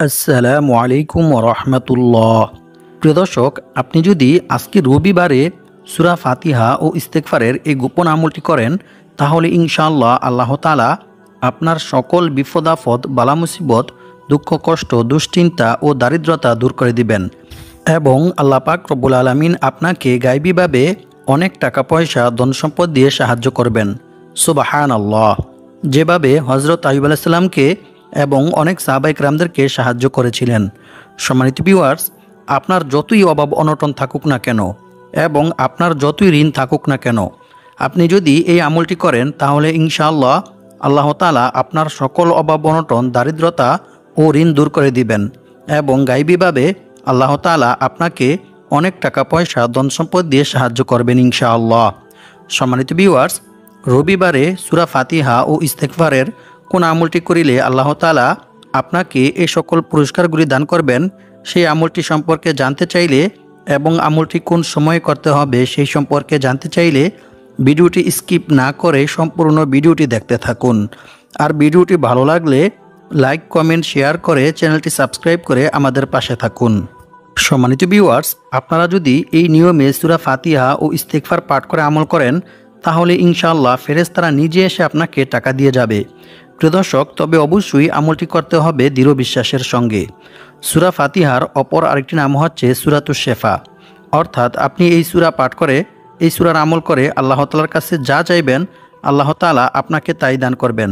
আসসালামু আলাইকুম রহমতুল্লাহ। প্রিয় দর্শক, আপনি যদি আজকে রবিবারে সূরা ফাতিহা ও ইস্তেগফারের এই গোপন আমলটি করেন, তাহলে ইনশাআল্লাহ আল্লাহ তাআলা আপনার সকল বিপদ আপদ, বালা মুসিবত, দুঃখ কষ্ট, দুশ্চিন্তা ও দারিদ্রতা দূর করে দিবেন এবং আল্লাহ পাক রব্বুল আলামিন আপনাকে গায়বীভাবে অনেক টাকা পয়সা, ধন সম্পদ দিয়ে সাহায্য করবেন। সুবহানাল্লাহ। যেভাবে হযরত আইয়ুব আলাইহিস সালামকে এবং অনেক সাহাবায়ে কেরামদেরকে সাহায্য করেছিলেন। সম্মানিত ভিউয়ার্স, আপনার যতই অভাব অনটন থাকুক না কেন এবং আপনার যতই ঋণ থাকুক না কেন, আপনি যদি এই আমলটি করেন, তাহলে ইনশাআল্লাহ আল্লাহ তাআলা আপনার সকল অভাব অনটন, দারিদ্রতা ও ঋণ দূর করে দিবেন এবং গায়বীভাবে আল্লাহ তাআলা আপনাকে অনেক টাকা পয়সা, ধন সম্পদ দিয়ে সাহায্য করবেন ইনশাআল্লাহ। সম্মানিত ভিউয়ার্স, রবিবারে সূরা ফাতিহা ও ইস্তেগফারের কোন আমলটি করিলে আল্লাহ তাআলা আপনাকে এই সকল পুরস্কারগুলি দান করবেন, সেই আমলটি সম্পর্কে জানতে চাইলে এবং আমলটি কোন সময়ে করতে হবে সেই সম্পর্কে জানতে চাইলে ভিডিওটি স্কিপ না করে সম্পূর্ণ ভিডিওটি দেখতে থাকুন। আর ভিডিওটি ভালো লাগলে লাইক, কমেন্ট, শেয়ার করে চ্যানেলটি সাবস্ক্রাইব করে আমাদের পাশে থাকুন। সম্মানিত ভিউয়ার্স, আপনারা যদি এই নিয়মে সূরা ফাতিহা ও ইস্তেগফার পাঠ করে আমল করেন, তাহলে ইনশাআল্লাহ ফেরেশতারা নিজে এসে আপনাকে টাকা দিয়ে যাবে। প্রিয় দর্শক, তবে অবশ্যই আমলটি করতে হবে দৃঢ় বিশ্বাসের সঙ্গে। সূরা ফাতিহার অপর আরেকটি নাম হচ্ছে সূরাতুশ শিফা, অর্থাৎ আপনি এই সূরা পাঠ করে, এই সূরার আমল করে আল্লাহ তাআলার কাছে যা চাইবেন আল্লাহ তাআলা আপনাকে তাই দান করবেন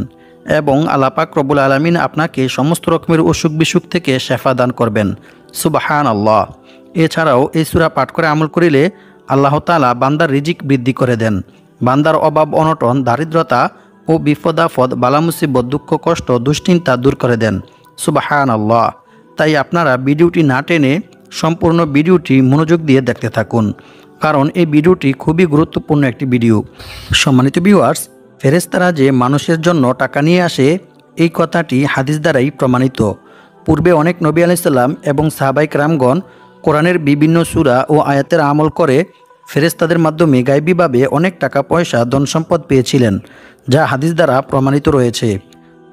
এবং আল্লাহ পাক রব্বুল আলামিন আপনাকে সমস্ত রকমের অসুখ বিসুখ থেকে শিফা দান করবেন। সুবহানাল্লাহ। এছাড়াও এই সূরা পাঠ করে আমল করিলে আল্লাহ তাআলা বান্দার রিজিক বৃদ্ধি করে দেন, বান্দার অভাব অনটন, দারিদ্রতা ও বিপদ আপদ, বালা মুসিবত, দুঃখ কষ্ট, দুশ্চিন্তা দূর করে দেন। সুবহানাল্লাহ। তাই আপনারা ভিডিওটি না টেনে সম্পূর্ণ ভিডিওটি মনোযোগ দিয়ে দেখতে থাকুন, কারণ এই ভিডিওটি খুবই গুরুত্বপূর্ণ একটি ভিডিও। সম্মানিত ভিউয়ার্স, ফেরেশতারা যে মানুষের জন্য টাকা নিয়ে আসে, এই কথাটি হাদিস দ্বারাই প্রমাণিত। পূর্বে অনেক নবী আলাইহিস সালাম এবং সাহাবায়ে কেরামগণ কোরআনের বিভিন্ন সূরা ও আয়াতের আমল করে ফেরেশতাদের মাধ্যমে গায়বীভাবে অনেক টাকা পয়সা, ধন সম্পদ পেয়েছিলেন, যা হাদিস দ্বারা প্রমাণিত রয়েছে।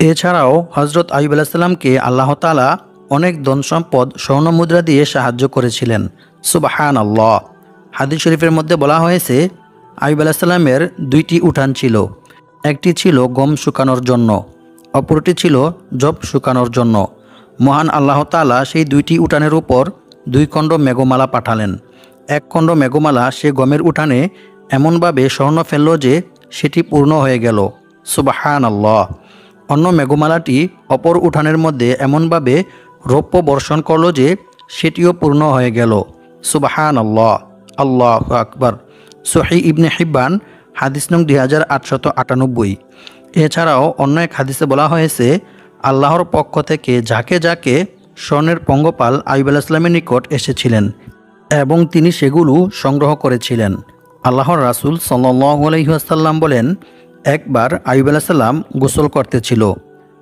এছাড়াও হযরত আইয়ুব আলাইহিস সালামকে আল্লাহ তাআলা অনেক ধন সম্পদ, স্বর্ণ মুদ্রা দিয়ে সাহায্য করেছিলেন। সুবহানাল্লাহ। হাদিস শরীফের মধ্যে বলা হয়েছে, আইয়ুব আলাইহিস সালামের দুইটি উঠান ছিল, একটি ছিল গম শুকানোর জন্য, অপরটি ছিল জব শুকানোর জন্য। মহান আল্লাহ তাআলা সেই দুইটি উঠানের উপর 2 খণ্ড মেঘমালা পাঠালেন। 1 খণ্ড মেঘমালা সে গমের উঠানে এমনভাবে স্বর্ণ ফেলল যে সেটি পূর্ণ হয়ে গেল। সুবহানাল্লাহ। অন্য মেঘমালাটি অপর উঠানের মধ্যে এমনভাবে রৌপ্য বর্ষণ করল যে সেটিও পূর্ণ হয়ে গেল। সুবহানাল্লাহ। আল্লাহু আকবার। সহিহ ইবনে হিব্বান হাদিস নং 2898। এছাড়াও অন্য এক হাদিসে বলা হয়েছে, আল্লাহর পক্ষ থেকে যাকে যাকে স্বর্ণের পঙ্গপাল আইয়ুব আলাইহিস সালামের নিকট এসেছিলেন এবং তিনি সেগুলো সংগ্রহ করেছিলেন। আল্লাহর রাসূল সাল্লাল্লাহু আলাইহি ওয়াসাল্লাম বলেন, একবার আইয়ুব আলাইহিস সালাম গোসল করতেছিল,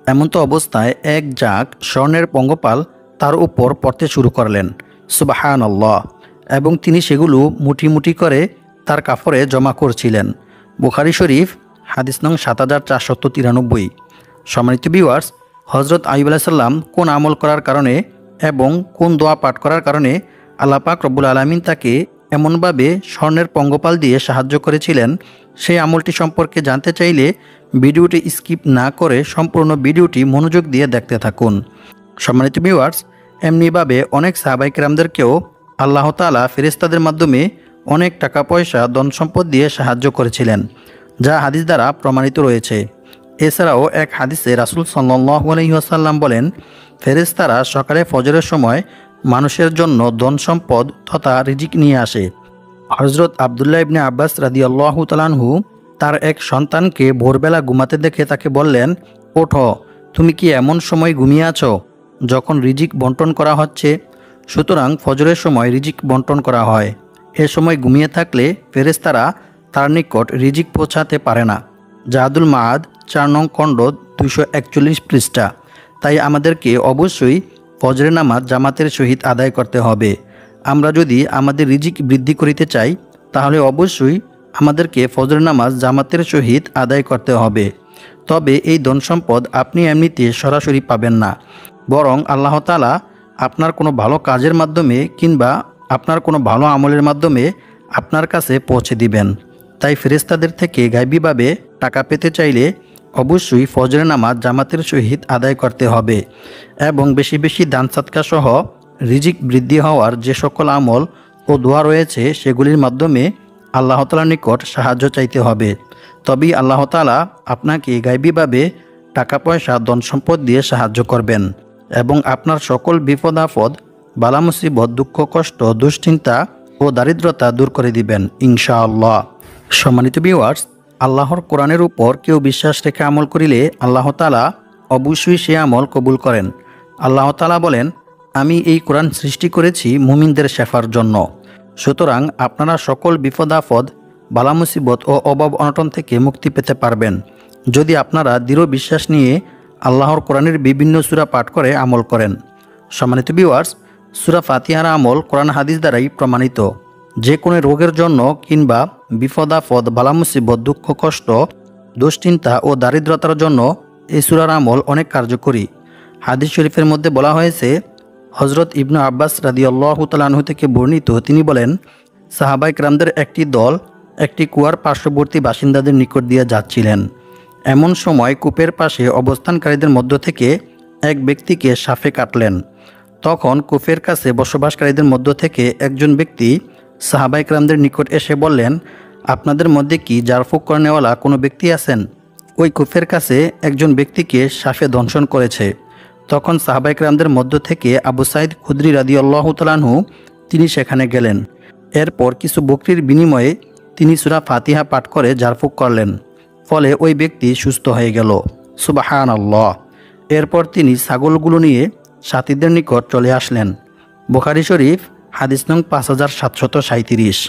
এমন তো অবস্থায় এক ঝাঁক স্বর্ণের পঙ্গপাল তার উপর পড়তে শুরু করলেন। সুবহানাল্লাহ। এবং তিনি সেগুলো মুঠি মুঠি করে তার কাপড়ে জমা করছিলেন। বুখারী শরীফ হাদিস নং 7493। সম্মানিত ভিউয়ার্স, হযরত আইয়ুব আলাইহিস সালাম কোন আমল করার কারণে এবং কোন দোয়া পাঠ করার কারণে আল্লাহ পাক রব্বুল আলামিন তাকে এমনভাবে স্বর্ণের পঙ্গপাল দিয়ে সাহায্য করেছিলেন, সেই আমলটি সম্পর্কে জানতে চাইলে ভিডিওটি স্কিপ না করে সম্পূর্ণ ভিডিওটি মনোযোগ দিয়ে দেখতে থাকুন। সম্মানিত ভিউয়ার্স, এমনিভাবে অনেক সাহাবায়ে কেরামদেরকেও আল্লাহ তাআলা ফেরেশতাদের মাধ্যমে অনেক টাকা পয়সা, ধন সম্পদ দিয়ে সাহায্য করেছিলেন, যা হাদিস দ্বারা প্রমাণিত রয়েছে। এছাড়াও এক হাদিসে রাসূল সাল্লাল্লাহু আলাইহি ওয়াসাল্লাম বলেন, ফেরেশতারা সকালে ফজরের সময় মানুষের জন্য ধন সম্পদ তথা রিজিক নিয়ে আসে। হযরত আব্দুল্লাহ ইবনে আব্বাস রাদিয়াল্লাহু তাআলা আনহু তার এক সন্তানকে ভোরবেলা ঘুমাতে দেখে তাকে বললেন, ওঠো, তুমি কি এমন সময় ঘুমিয়ে আছো যখন রিজিক বন্টন করা হচ্ছে? সুতরাং ফজরের সময় রিজিক বন্টন করা হয়। এ সময় ঘুমিয়ে থাকলে ফেরেশতারা তার নিকট রিজিক পৌঁছাতে পারে না। জাদুল মাআদ 4 নং খণ্ড 241 পৃষ্ঠা। তাই আমাদেরকে অবশ্যই ফজরের নামাজ জামাতের সহিত আদায় করতে হবে। আমরা যদি আমাদের রিজিক বৃদ্ধি করিতে চাই, তাহলে অবশ্যই আমাদেরকে ফজরের নামাজ জামাতের সহিত আদায় করতে হবে। তবে এই ধন সম্পদ আপনি এমনিতে সরাসরি পাবেন না। বরং আল্লাহ তাআলা আপনার কোনো ভালো কাজের মাধ্যমে কিংবা আপনার কোনো ভালো আমলের মাধ্যমে আপনার কাছে পৌঁছে দিবেন। তাই ফেরেশতাদের থেকে গায়বীভাবে টাকা পেতে চাইলে অবশ্যই ফজরের নামাজ জামাতের সহিত আদায় করতে হবে এবং বেশি বেশি দান সাদকা সহ রিজিক বৃদ্ধি হওয়ার যে সকল আমল ও দোয়া রয়েছে সেগুলির মাধ্যমে আল্লাহ তাআলার নিকট সাহায্য চাইতে হবে। তবেই আল্লাহ তাআলা আপনাকে গায়বীভাবে টাকা পয়সা ধন সম্পদ দিয়ে সাহায্য করবেন এবং আপনার সকল বিপদ আপদ বালা মুসিবত দুঃখ কষ্ট দুশ্চিন্তা ও দারিদ্রতা দূর করে দিবেন ইনশাআল্লাহ। সম্মানিত ভিউয়ার্স, আল্লাহর কোরআনের উপর কেউ বিশ্বাস রেখে আমল করিলে আল্লাহ তাআলা অবশ্যই সে আমল কবুল করেন। আল্লাহ তাআলা বলেন, আমি এই কোরআন সৃষ্টি করেছি মুমিনদের শেফার জন্য। সুতরাং আপনারা সকল বিপদ আপদ বালা মুসিবত ও অভাব অনটন থেকে মুক্তি পেতে পারবেন যদি আপনারা দৃঢ় বিশ্বাস নিয়ে আল্লাহর কোরআনের বিভিন্ন সূরা পাঠ করে আমল করেন। সম্মানিত ভিউয়ার্স, সূরা ফাতিহার আমল কোরআন হাদিস দ্বারাই প্রমাণিত। যে কোনো রোগের জন্য কিংবা বিপদ আপদ বালা মুসিবত দুঃখ কষ্ট দুশ্চিন্তা ও দারিদ্রতার জন্য এই সূরার আমল অনেক কার্যকরী। হাদিস শরীফের মধ্যে বলা হয়েছে, হযরত ইবনে আব্বাস রাদিয়াল্লাহু তাআলা আনহু থেকে বর্ণিত, তিনি বলেন, সাহাবায়ে কেরামদের একটি দল একটি কুয়ার পার্শ্ববর্তী বাসিন্দাদের নিকট দিয়ে যাচ্ছিলেন। এমন সময় কূপের পাশে অবস্থানকারীদের মধ্য থেকে এক ব্যক্তিকে সাপে কাটলেন। তখন কূপের কাছে বসবাসকারীদের মধ্য থেকে একজন ব্যক্তি সাহাবায়ে কেরামদের নিকট এসে বললেন, আপনাদের মধ্যে কি ঝাড়ফুঁক করেনেওয়ালা কোনো ব্যক্তি আছেন? ওই কূপের কাছে একজন ব্যক্তিকে সাপে দংশন করেছে। তখন সাহাবায়ে কেরামদের মধ্য থেকে আবু সাঈদ খুদরি রাদিয়াল্লাহু তাআলা আনহু তিনি সেখানে গেলেন। এরপর কিছু বকরির বিনিময়ে তিনি সূরা ফাতিহা পাঠ করে ঝাড়ফুঁক করলেন। ফলে ওই ব্যক্তি সুস্থ হয়ে গেল। সুবহানাল্লাহ। এরপর তিনি ছাগলগুলো নিয়ে সাথীদের নিকট চলে আসলেন। বুখারী শরীফ হাদিস নং 5737।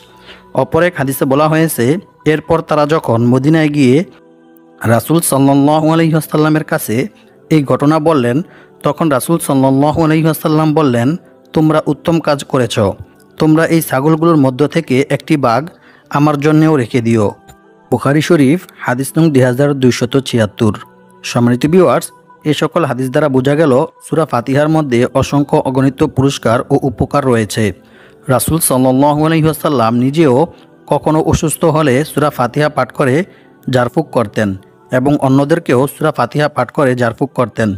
অপর এক হাদিসে বলা হয়েছে, এরপর তারা যখন মদিনায় গিয়ে রাসূল সাল্লাল্লাহু আলাইহি ওয়াসাল্লামের কাছে এই ঘটনা বললেন, তখন রাসূল সাল্লাল্লাহু আলাইহি ওয়াসাল্লাম বললেন, তোমরা উত্তম কাজ করেছ। তোমরা এই ছাগলগুলোর মধ্য থেকে একটি বাঘ আমার জন্যেও রেখে দিও। বুখারী শরীফ হাদিস নং 2276। সম্মানিত ভিউয়ার্স, এই সকল হাদিস দ্বারা বোঝা গেল সূরা ফাতিহার মধ্যে অসংখ্য অগণিত পুরস্কার ও উপকার রয়েছে। রাসূল সাল্লাল্লাহু আলাইহি ওয়াসাল্লাম নিজেও কখনো অসুস্থ হলে সূরা ফাতিহা পাঠ করে ঝাড়ফুঁক করতেন এবং অন্যদেরকেও সূরা ফাতিহা পাঠ করে ঝাড়ফুঁক করতেন।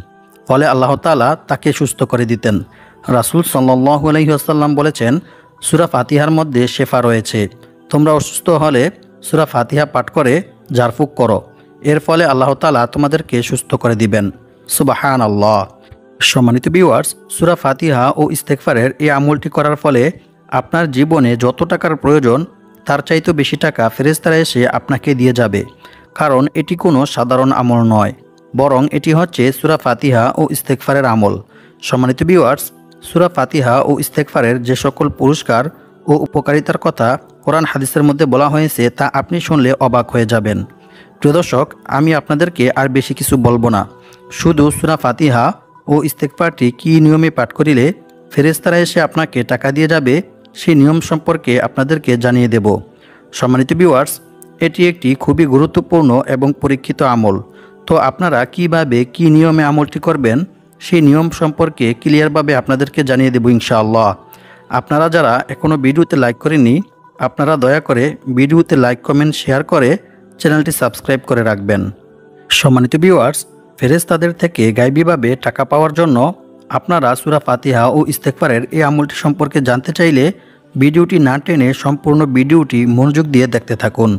ফলে আল্লাহ তাআলা তাকে সুস্থ করে দিতেন। রাসূল সাল্লাল্লাহু আলাইহি ওয়াসাল্লাম বলেছেন, সূরা ফাতিহার মধ্যে শেফা রয়েছে। তোমরা অসুস্থ হলে সূরা ফাতিহা পাঠ করে ঝাড়ফুঁক করো, এর ফলে আল্লাহ তাআলা তোমাদেরকে সুস্থ করে দিবেন। সুবহানাল্লাহ। সম্মানিত ভিউয়ার্স, সূরা ফাতিহা ও ইস্তেগফারের এই আমলটি করার ফলে আপনার জীবনে যত টাকার প্রয়োজন তার চাইতে বেশি টাকা ফেরেশতারা এসে আপনাকে দিয়ে যাবে। কারণ এটি কোনো সাধারণ আমল নয়, বরং এটি হচ্ছে সূরা ফাতিহা ও ইস্তেগফারের আমল। সম্মানিত ভিউয়ার্স, সূরা ফাতিহা ও ইস্তেগফারের যে সকল পুরস্কার ও উপকারিতার কথা কোরআন হাদিসের মধ্যে বলা হয়েছে তা আপনি শুনলে অবাক হয়ে যাবেন। প্রিয় দর্শক, আমি আপনাদেরকে আর বেশি কিছু বলবো না, শুধু সূরা ফাতিহা ও ইস্তেগফারটি কী নিয়মে পাঠ করিলে ফেরেশতারা এসে আপনাকে টাকা দিয়ে যাবে সেই নিয়ম সম্পর্কে আপনাদেরকে জানিয়ে দেব। সম্মানিত ভিউয়ার্স, এটি একটি খুবই গুরুত্বপূর্ণ এবং পরীক্ষিত আমল। তো আপনারা কিভাবে কি নিয়মে আমলটি করবেন সেই নিয়ম সম্পর্কে ক্লিয়ারভাবে আপনাদেরকে জানিয়ে দেব ইনশাআল্লাহ। আপনারা যারা এখনও ভিডিওতে লাইক করেননি, আপনারা দয়া করে ভিডিওতে লাইক কমেন্ট শেয়ার করে চ্যানেলটি সাবস্ক্রাইব করে রাখবেন। সম্মানিত ভিউয়ার্স, ফেরেশতাদের থেকে গায়বীভাবে টাকা পাওয়ার জন্য আপনারা সূরা ফাতিহা ও ইস্তেগফারের এই আমলটি সম্পর্কে জানতে চাইলে ভিডিওটি না টেনে সম্পূর্ণ ভিডিওটি মনোযোগ দিয়ে দেখতে থাকুন।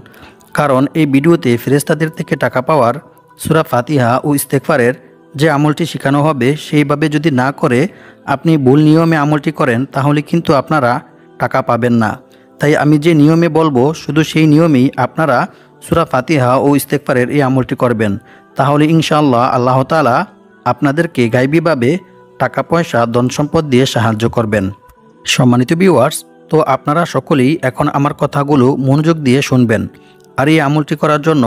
কারণ এই ভিডিওতে ফেরেশতাদের থেকে টাকা পাওয়ার সূরা ফাতিহা ও ইস্তেগফারের যে আমলটি শেখানো হবে সেইভাবে যদি না করে আপনি ভুল নিয়মে আমলটি করেন তাহলে কিন্তু আপনারা টাকা পাবেন না। তাই আমি যে নিয়মে বলবো শুধু সেই নিয়মেই আপনারা সূরা ফাতিহা ও ইস্তেগফারের এই আমলটি করবেন। তাহলে ইনশাআল্লাহ আল্লাহ তাআলা আপনাদেরকে গায়বীভাবে টাকা পয়সা ধন সম্পদ দিয়ে সাহায্য করবেন। সম্মানিত ভিউয়ার্স, তো আপনারা সকলেই এখন আমার কথাগুলো মনোযোগ দিয়ে শুনবেন। আর এই আমলটি করার জন্য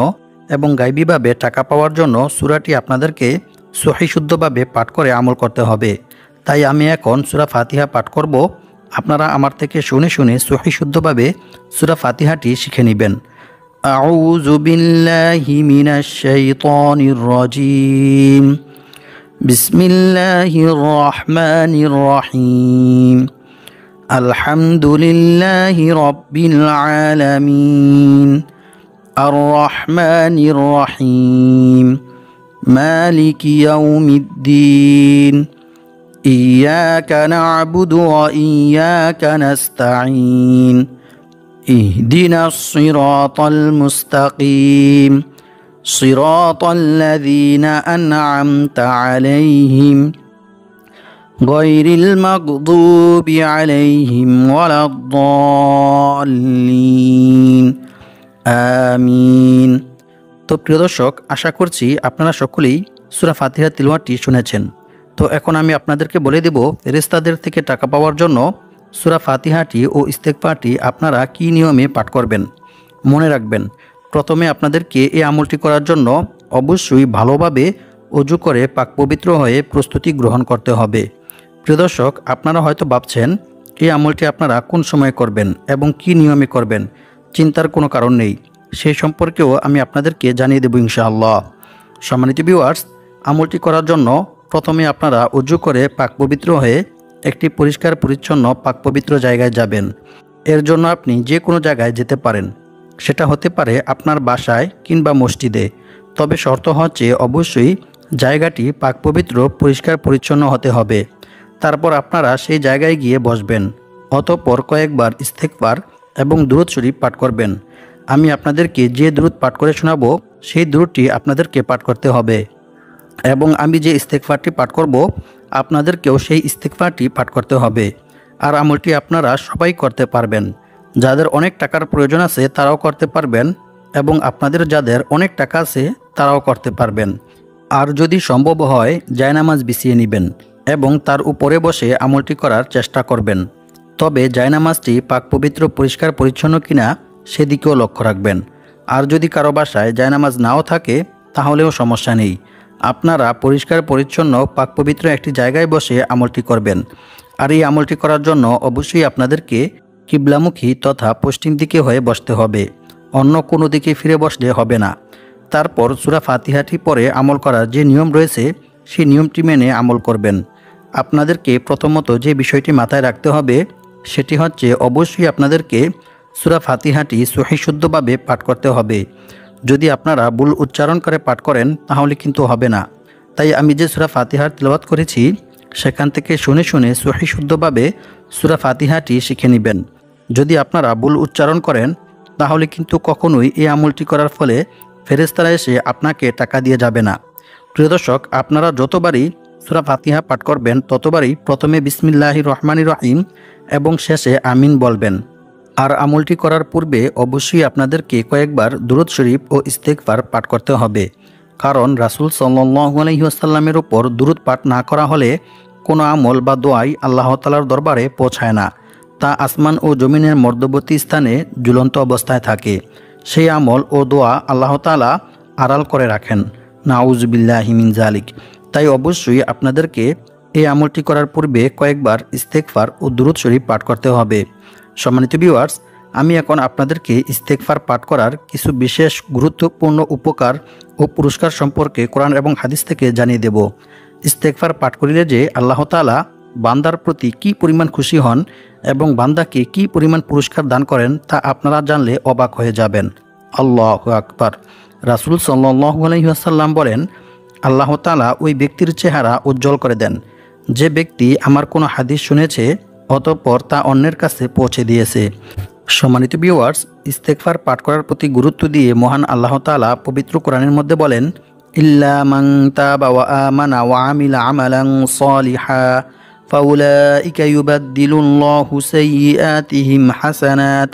এবং গায়বীভাবে টাকা পাওয়ার জন্য সূরাটি আপনাদেরকে সহিহ শুদ্ধভাবে পাঠ করে আমল করতে হবে। তাই আমি এখন সূরা ফাতিহা পাঠ করব। আপনারা আমার থেকে শুনে শুনে সহিহ শুদ্ধভাবে সূরা ফাতিহাটি শিখে নেবেন। আউযু বিল্লাহি মিনাশ শাইতানির রাজিম। বিসমিল্লাহির রহমানির রহিম। আলহামদুলিল্লাহি রাব্বিল আলামিন। আর রহমানির রহিম। মালিকি ইয়াউমিদ্দিন। ইয়াকা না'বুদু ওয়া ইয়াকা নাস্তাঈন। ইহদিনাস সিরাতাল মুস্তাকিম। সিরাতাল লাযীনা আন'আমতা আলাইহিম গায়রিল মাগদুবি আলাইহিম ওয়ালাদ-দাল্লিন। আমিন। তো প্রিয় দর্শক, আশা করছি আপনারা সকলেই সূরা ফাতিহা তিলাওয়াতটি শুনেছেন। তো এখন আমি আপনাদেরকে বলে দেব ফেরেশতাদের থেকে টাকা পাওয়ার জন্য সূরা ফাতিহাটি ও ইস্তেগফারটি আপনারা কী নিয়মে পাঠ করবেন। মনে রাখবেন, প্রথমে আপনাদেরকে এই আমলটি করার জন্য অবশ্যই ভালোভাবে ওযু করে পাক পবিত্র হয়ে প্রস্তুতি গ্রহণ করতে হবে। প্রিয় দর্শক, আপনারা হয়তো ভাবছেন এই আমলটি আপনারা কোন সময় করবেন এবং কী নিয়মে করবেন। চিন্তার কোনো কারণ নেই, সেই সম্পর্কেও আমি আপনাদেরকে জানিয়ে দেব ইনশাআল্লাহ। সম্মানিত ভিউয়ার্স, আমলটি করার জন্য প্রথমে আপনারা ওযু করে পাক পবিত্র হয়ে একটি পরিষ্কার পরিচ্ছন্ন পাক পবিত্র জায়গায় যাবেন। এর জন্য আপনি যে কোনো জায়গায় যেতে পারেন, সেটা হতে পারে আপনার বাসায় কিংবা মসজিদে। তবে শর্ত হচ্ছে অবশ্যই জায়গাটি পাক পবিত্র পরিষ্কার পরিচ্ছন্ন হতে হবে। তারপর আপনারা সেই জায়গায় গিয়ে বসবেন। অতঃপর কয়েকবার ইস্তেগফার এবং দুরূদ শরীফ পাঠ করবেন। আমি আপনাদেরকে যে দুরূদ পাঠ করে শোনাবো সেই দুরূদটি আপনাদেরকে পাঠ করতে হবে এবং আমি যে ইস্তেগফারটি পাঠ করব আপনাদেরকেও সেই ইস্তেগফারটি পাঠ করতে হবে। আর আমলটি আপনারা সবাই করতে পারবেন। যাদের অনেক টাকার প্রয়োজন আছে তারাও করতে পারবেন এবং আপনাদের যাদের অনেক টাকা আছে তারাও করতে পারবেন। আর যদি সম্ভব হয় জায়নামাজ বিছিয়ে নেবেন এবং তার উপরে বসে আমলটি করার চেষ্টা করবেন। তবে জায়নামাজটি পাক পবিত্র পরিষ্কার পরিচ্ছন্ন কিনা সেদিকেও লক্ষ্য রাখবেন। আর যদি কারো বাসায় জায়নামাজ নাও থাকে তাহলেও সমস্যা নেই, আপনারা পরিষ্কার পরিচ্ছন্ন পাক পবিত্র একটি জায়গায় বসে আমলটি করবেন। আর এই আমলটি করার জন্য অবশ্যই আপনাদেরকে কিবলামুখী তথা পশ্চিম দিকে হয়ে বসতে হবে, অন্য কোনো দিকে ফিরে বসলে হবে না। তারপর সূরা ফাতিহাটি পরে আমল করার যে নিয়ম রয়েছে সেই নিয়মটি মেনে আমল করবেন। আপনাদেরকে প্রথমত যে বিষয়টি মাথায় রাখতে হবে সেটি হচ্ছে অবশ্যই আপনাদেরকে সূরা ফাতিহাটি সহিহ শুদ্ধভাবে পাঠ করতে হবে। যদি আপনারা ভুল উচ্চারণ করে পাঠ করেন তাহলে কিন্তু হবে না। তাই আমি যে সূরা ফাতিহার তিলাওয়াত করেছি সেখান থেকে শুনে শুনে সহিহ শুদ্ধভাবে সূরা ফাতিহাটি শিখে নেবেন। যদি আপনারা ভুল উচ্চারণ করেন তাহলে কিন্তু কখনোই এই আমলটি করার ফলে ফেরেশতারা এসে আপনাকে টাকা দিয়ে যাবে না। প্রিয় দর্শক, আপনারা যতবারই সূরা ফাতিহা পাঠ করবেন ততবারই প্রথমে বিসমিল্লাহির রহমানির রহিম এবং শেষে আমিন বলবেন। আর আমলটি করার পূর্বে অবশ্যই আপনাদেরকে কয়েকবার দুরূদ শরীফ ও ইস্তেগফার পাঠ করতে হবে। কারণ রাসূল সাল্লাল্লাহু আলাইহি ওয়াসাল্লামের উপর দুরূদ পাঠ না করা হলে কোনো আমল বা দোয়াই আল্লাহ তাআলার দরবারে পৌঁছায় না। তা আসমান ও জমিনের মধ্যবর্তী স্থানে ঝুলন্ত অবস্থায় থাকে। সেই আমল ও দোয়া আল্লাহ তাআলা আড়াল করে রাখেন। নাউযু বিল্লাহি মিন যালিক। তাই অবশ্যই আপনাদেরকে এই আমলটি করার পূর্বে কয়েকবার ইস্তেগফার ও দুরূদ শরীফ পাঠ করতে হবে। সম্মানিত ভিউয়ার্স, আমি এখন আপনাদেরকে ইস্তেগফার পাঠ করার কিছু বিশেষ গুরুত্বপূর্ণ উপকার ও পুরস্কার সম্পর্কে কোরআন এবং হাদিস থেকে জানিয়ে দেব। ইস্তেগফার পাঠ করিলে যে আল্লাহ তাআলা বান্দার প্রতি কী পরিমাণ খুশি হন এবং বান্দাকে কী পরিমাণ পুরস্কার দান করেন তা আপনারা জানলে অবাক হয়ে যাবেন। আল্লাহু আকবার। রাসূল সাল্লাল্লাহু আলাইহি ওয়াসাল্লাম বলেন, আল্লাহ তাআলা ওই ব্যক্তির চেহারা উজ্জ্বল করে দেন যে ব্যক্তি আমার কোনো হাদিস শুনেছে অতঃপর তা অন্যের কাছে পৌঁছে দিয়েছে। সম্মানিত ভিউয়ার্স, ইস্তেগফার পাঠ করার প্রতি গুরুত্ব দিয়ে মহান আল্লাহ তাআলা পবিত্র কোরআনের মধ্যে বলেন, ইল্লা মান তাবা ওয়া আমানা ওয়া আমিলা আমালান সালিহা ফাউলাইকা ইউবাদদিলুল্লাহু সাইয়্যাতিহিম হাসানাত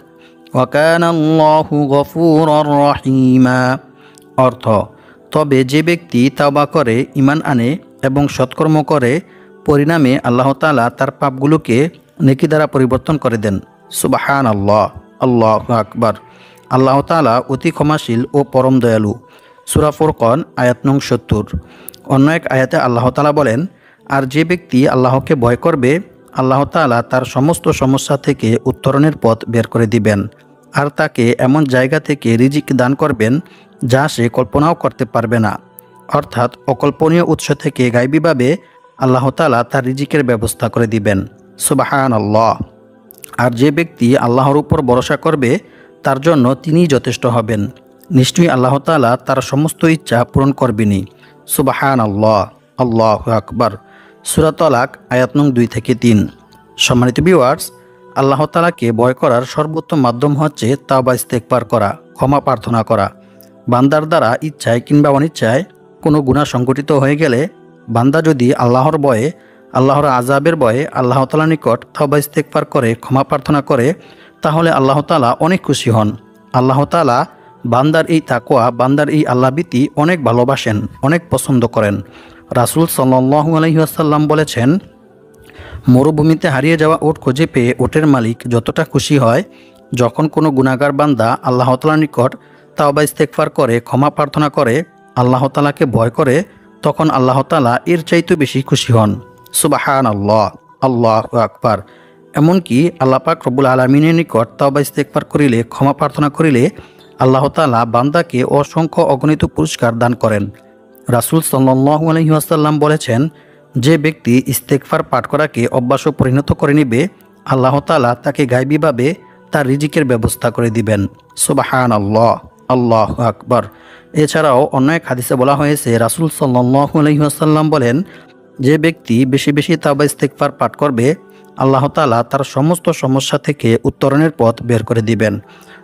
ওয়া কানা আল্লাহু গফুরুর রহিমা। অর্থ, তবে যে ব্যক্তি তাওবা করে, ঈমান আনে এবং সৎকর্ম করে, পরিণামে আল্লাহ তাআলা তার পাপগুলোকে নেকি দ্বারা পরিবর্তন করে দেন। সুবহানাল্লাহ, আল্লাহু আকবার। আল্লাহ তাআলা অতি ক্ষমাশীল ও পরম দয়ালু। সূরা ফুরকান আয়াত নং ৭০। অন্য এক আয়াতে আল্লাহ তাআলা বলেন, আর যে ব্যক্তি আল্লাহকে ভয় করবে আল্লাহ তাআলা তার সমস্ত সমস্যা থেকে উত্তরণের পথ বের করে দিবেন আর তাকে এমন জায়গা থেকে রিজিক দান করবেন যা সে কল্পনাও করতে পারবে না। অর্থাৎ অকল্পনীয় উৎস থেকে গায়বীভাবে আল্লাহ তাআলা তার রিজিকের ব্যবস্থা করে দিবেন। সুবহানাল্লাহ। আর যে ব্যক্তি আল্লাহর উপর ভরসা করবে তার জন্য তিনিই যথেষ্ট হবেন। নিশ্চয়ই আল্লাহ তাআলা তার সমস্ত ইচ্ছা পূরণ করবেনই। সুবহানাল্লাহ। আল্লাহু আকবার। সূরা তালাক আয়াত নং 2 থেকে 3। সম্মানিত ভিউয়ার্স, আল্লাহ তাআলাকে ভয় করার সর্বোত্তম মাধ্যম হচ্ছে তাওবা ইস্তেগফার করা, ক্ষমা প্রার্থনা করা। বান্দার দ্বারা ইচ্ছায় কিংবা অনিচ্ছায় কোনো গুনাহ সংঘটিত হয়ে গেলে বান্দা যদি আল্লাহর ভয়ে, আল্লাহর আযাবের ভয়ে আল্লাহ তাআলার নিকট তাওবা ইস্তেগফার করে, ক্ষমা প্রার্থনা করে, তাহলে আল্লাহ তাআলা অনেক খুশি হন। আল্লাহ তাআলা বান্দার এই তাকওয়া, বান্দার এই আল্লাহভীতি অনেক ভালোবাসেন, অনেক পছন্দ করেন। রাসূল সাল্লাল্লাহু আলাইহি ওয়াসাল্লাম বলেছেন, মরুভূমিতে হারিয়ে যাওয়া উট খুঁজে পেয়ে উটের মালিক যতটা খুশি হয়, যখন কোনো গুনাহগার বান্দা আল্লাহ তাআলার নিকট তাওবা ইস্তেগফার করে, ক্ষমা প্রার্থনা করে, আল্লাহ তাআলাকে ভয় করে, তখন আল্লাহ তাআলা এর চাইতে বেশি খুশি হন। সুবহানাল্লাহ। আল্লাহু আকবার। এমনকি আল্লাহ পাক রব্বুল আলামিনের নিকট তাওবা ইস্তেগফার করিলে, ক্ষমা প্রার্থনা করিলে আল্লাহ তাআলা বান্দাকে অসংখ্য অগণিত পুরস্কার দান করেন। রাসূল সাল্লাল্লাহু আলাইহি ওয়াসাল্লাম বলেছেন, যে ব্যক্তি ইস্তেগফার পাঠ করাকে অভ্যাসে পরিণত করে নিবে, আল্লাহ তাআলা তাকে গায়বীভাবে তার রিজিকের ব্যবস্থা করে দিবেন। সুবহানাল্লাহ। আল্লাহু আকবার। এছাড়াও অন্য এক হাদিসে বলা হয়েছে, রাসূল সাল্লাল্লাহু আলাইহি ওয়াসাল্লাম বলেন, যে ব্যক্তি বেশি বেশি তাওবা ইস্তেগফার পাঠ করবে, আল্লাহ তাআলা তার সমস্ত সমস্যা থেকে উত্তরণের পথ বের করে দিবেন।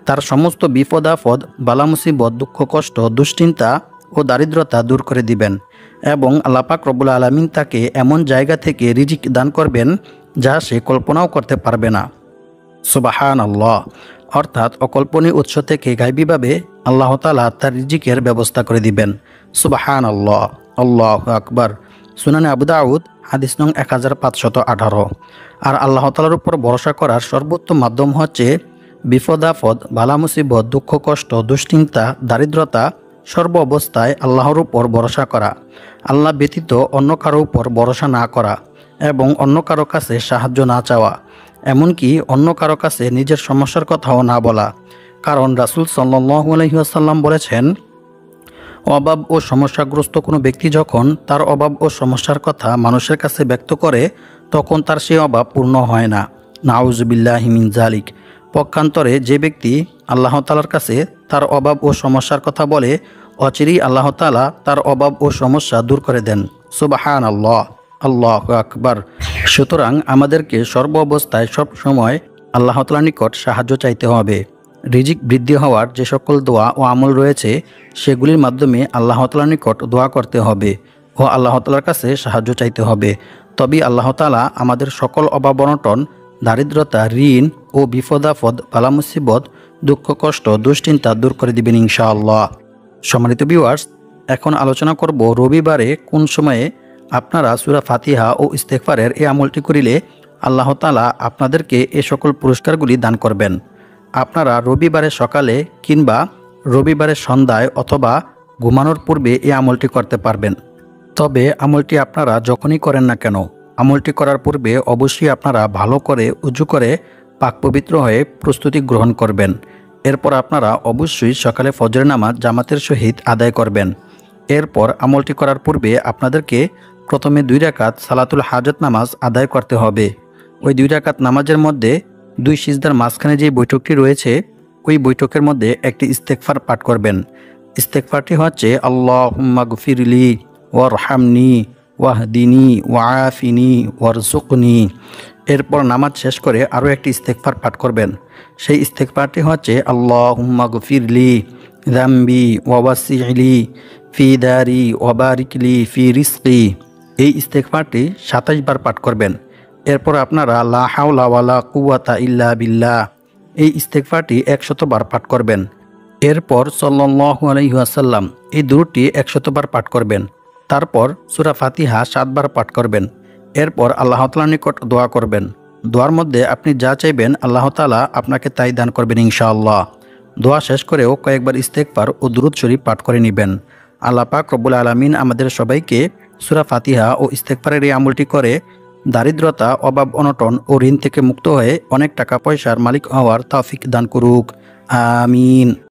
তার সমস্ত বিপদ আপদ, বালা মুসিবত, দুঃখ কষ্ট, দুশ্চিন্তা ও দারিদ্রতা দূর করে দিবেন এবং আল্লাহ পাক রব্বুল আলামিন তাকে এমন জায়গা থেকে রিজিক দান করবেন যা সে কল্পনাও করতে পারবে না। সুবহানাল্লাহ। অর্থাৎ অকল্পনীয় উৎস থেকে গায়বীভাবে আল্লাহ তাআলা তার রিজিকের ব্যবস্থা করে দিবেন। সুবহানাল্লাহ। আল্লাহু আকবার। সুনানে আবু দাউদ হাদিস নং 1518। আর আল্লাহ তাআলার উপর ভরসা করার সর্বোত্তম মাধ্যম হচ্ছে বিপদ আপদ, বালা মুসিবত, দুঃখ কষ্ট, দুশ্চিন্তা, দারিদ্রতা সর্ব অবস্থায় আল্লাহর উপর ভরসা করা, আল্লাহ ব্যতীত অন্য কারো উপর ভরসা না করা এবং অন্য কারো কাছে সাহায্য না চাওয়া, এমনকি অন্য কারো কাছে নিজের সমস্যার কথাও না বলা। কারণ রাসূল সাল্লাল্লাহু আলাইহি ওয়াসাল্লাম বলেছেন, অভাব ও সমস্যাগ্রস্ত কোনো ব্যক্তি যখন তার অভাব ও সমস্যার কথা মানুষের কাছে ব্যক্ত করে, তখন তার সেই অভাব পূর্ণ হয় না। নাউযুবিল্লাহি মিন যালিক। পক্ষান্তরে যে ব্যক্তি আল্লাহ তাআলার কাছে তার অভাব ও সমস্যার কথা বলে, অচিরেই আল্লাহ তাআলা তার অভাব ও সমস্যা দূর করে দেন। সুবহানাল্লাহ। আল্লাহু আকবার। সুতরাং আমাদেরকে সর্ব অবস্থায় সব সময় আল্লাহ তাআলার নিকট সাহায্য চাইতে হবে। রিজিক বৃদ্ধি হওয়ার যে সকল দোয়া ও আমল রয়েছে, সেগুলির মাধ্যমে আল্লাহ তাআলার নিকট দোয়া করতে হবে ও আল্লাহ তাআলার কাছে সাহায্য চাইতে হবে। তবেই আল্লাহ তাআলা আমাদের সকল অভাব অনটন, দারিদ্রতা, ঋণ ও বিপদ আপদ, বালা মুসিবত, দুঃখ কষ্ট, দুশ্চিন্তা দূর করে দিবেন ইনশাআল্লাহ। সম্মানিত ভিউয়ার্স, এখন আলোচনা করব রবিবারে কোন সময়ে আপনারা সূরা ফাতিহা ও ইস্তেগফারের এই আমলটি করিলে আল্লাহ তাআলা আপনাদেরকে এ সকল পুরস্কারগুলি দান করবেন। আপনারা রবিবারে সকালে কিংবা রবিবারে সন্ধ্যায় অথবা ঘুমানোর পূর্বে এই আমলটি করতে পারবেন। তবে আমলটি আপনারা যখনই করেন না কেন, আমলটি করার পূর্বে অবশ্যই আপনারা ভালো করে উযু করে পাক পবিত্র হয়ে প্রস্তুতি গ্রহণ করবেন। এরপর আপনারা অবশ্যই সকালে ফজরের নামাজ জামাতের সহিত আদায় করবেন। এরপর আমলটি করার পূর্বে আপনাদেরকে প্রথমে 2 রাকাত সালাতুল হাজত নামাজ আদায় করতে হবে। ওই 2 রাকাত নামাজের মধ্যে 2 সিজদার মাঝখানে যে বৈঠকটি রয়েছে, ওই বৈঠকের মধ্যে একটি ইস্তেগফার পাঠ করবেন। ইস্তেগফারটি হচ্ছে, আল্লাহুম্মা গফিরলি ওয়ারহামনি ওয়াহদিনি ওয়াআফিনি ওয়ারযুকনি। এরপর নামাজ শেষ করে আরও একটি ইস্তেগফার পাঠ করবেন। সেই ইস্তেগফারটি হচ্ছে, আল্লাহুম্মা গফিরলি যামবি ওয়াওয়াসি'লি ফি দারি ওয়াবারিকলি ফি রিজকি। এই ইস্তেগফারটি 27 বার পাঠ করবেন। এরপর আপনারা লা হাওলা ওয়ালা কুওয়াতা ইল্লা বিল্লাহ এই ইস্তেগফারটি 100 বার পাঠ করবেন। এরপর সাল্লাল্লাহু আলাইহি ওয়াসাল্লাম এই দুরূদটি 100 বার পাঠ করবেন। তারপর সূরা ফাতিহা 7 বার পাঠ করবেন। এরপর আল্লাহ তাআলার নিকট দোয়া করবেন। দোয়ার মধ্যে আপনি যা চাইবেন আল্লাহ তাআলা আপনাকে তাই দান করবেন ইনশাআল্লাহ। দোয়া শেষ করেও কয়েকবার ইস্তেগফার ও দুরূদ শরীফ পাঠ করে নেবেন। আল্লাহ পাক রব্বুল আলামিন আমাদের সবাইকে সূরা ফাতিহা ও ইস্তেগফারের এই আমলটি করে দারিদ্রতা, অভাব অনটন ও ঋণ থেকে মুক্ত হয়ে অনেক টাকা পয়সার মালিক হওয়ার তৌফিক দান করুক। আমিন।